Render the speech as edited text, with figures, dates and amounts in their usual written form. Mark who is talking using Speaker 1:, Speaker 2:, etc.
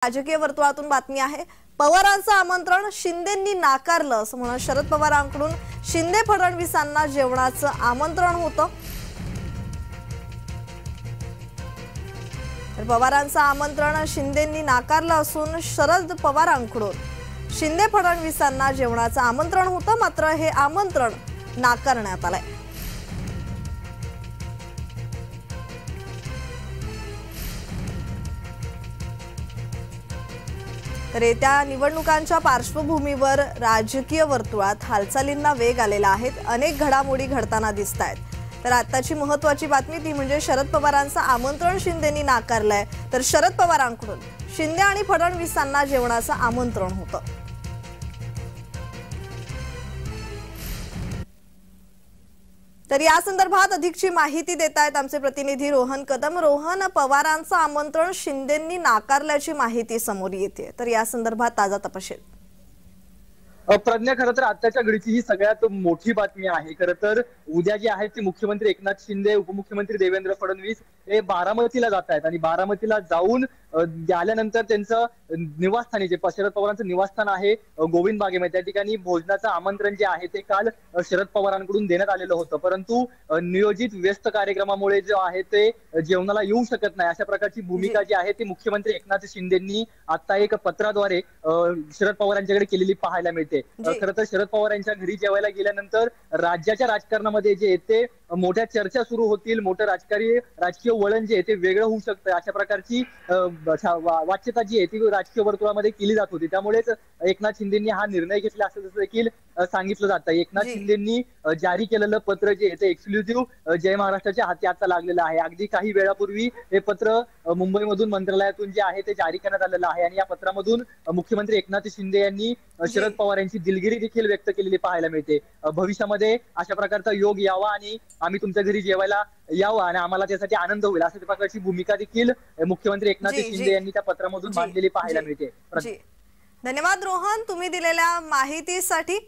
Speaker 1: राजकीय वर्तुळातून बातमी आहे। पवारांचं आमंत्रण शिंदेंनी नाकारलं असं म्हणून शरद पवारांकडून शिंदे फडणवीसांना जेवणाचं आमंत्रण होतं। तर पवारांचं आमंत्रण शिंदेंनी नाकारलं असून शरद पवारांकडून शिंदे फडणवीसांना जेवणाचं आमंत्रण होतं, मात्र हे आमंत्रण नाकारण्यात आलंय। तर येत्या निवडणुकांच्या पार्श्वभूमीवर राजकीय वर्तुळात हालचालींना वेग आलेला आहे। अनेक घडामोडी घडताना दिसतायत। तर आताची महत्त्वाची बातमी ती म्हणजे शरद पवारांचं आमंत्रण शिंदेंनी नाकारलंय, तर शरद पवारांकडून शिंदे आणि फडणवीसांना जेवणाचं आमंत्रण होतं। तर या संदर्भात अधिकची माहिती देत आहेत आमचे प्रतिनिधी रोहन कदम। रोहन, पवारांचं आमंत्रण शिंदेंनी नाकारल्याची माहिती समोर येते, तर या संदर्भात ताजा तपशील।
Speaker 2: प्रज्ञा, खरं तर आताच्या घडीची ही सगळ्यात मोठी बातमी आहे। खरं तर उद्या जी आहे ती मुख्यमंत्री एकनाथ शिंदे, उपमुख्यमंत्री देवेंद्र फडणवीस हे बारामतीला जात आहेत आणि बारामतीला जाऊन आल्यानंतर त्यांचं निवासस्थानी जे शरद पवारांचं निवासस्थान आहे गोविंद बागेमध्ये, त्या ठिकाणी भोजनाचं आमंत्रण जे आहे ते काल शरद पवारांकडून देण्यात आलेलं होतं, परंतु नियोजित व्यस्त कार्यक्रमामुळे जो आहे ते जेवणाला येऊ शकत नाही, अशा प्रकारची भूमिका जी आहे ती मुख्यमंत्री एकनाथ शिंदेंनी आता एक पत्राद्वारे शरद पवार यांच्याकडे केलेली पाहायला मिळते। खरं तर शरद पवार यांच्या घरी जेवायला गेल्यानंतर राज्याच्या राजकारणामध्ये जे येते मोठ्या चर्चा सुरू होतील, मोठं राजकीय वळण जे आहे ते वेगळं होऊ शकतं, अशा प्रकारची वाच्यता जी आहे ती राजकीय वर्तुळामध्ये केली जात होती। त्यामुळेच एकनाथ शिंदेंनी हा निर्णय घेतला असं देखील सांगितलं जातं। एकनाथ शिंदेंनी जारी केलेलं पत्र जे आहे ते एक्सक्लुझिव्ह जय महाराष्ट्राच्या हाती आता लागलेलं आहे। अगदी काही वेळापूर्वी हे पत्र मुंबईमधून मंत्रालयातून जे आहे ते जारी करण्यात आलेलं आहे आणि या पत्रामधून मुख्यमंत्री एकनाथ शिंदे यांनी शरद पवार यांची दिलगिरी देखील व्यक्त केलेली पाहायला मिळते। भविष्यामध्ये अशा प्रकारचा योग यावा आणि आम्ही तुमच्या घरी जेवायला यावं आणि आम्हाला त्यासाठी आनंद होईल, अशा प्रकारची भूमिका देखील मुख्यमंत्री एकनाथ शिंदे यांनी त्या पत्रामधून मांडलेली पाहायला मिळते।
Speaker 1: धन्यवाद रोहन, तुम्ही दिलेल्या माहितीसाठी।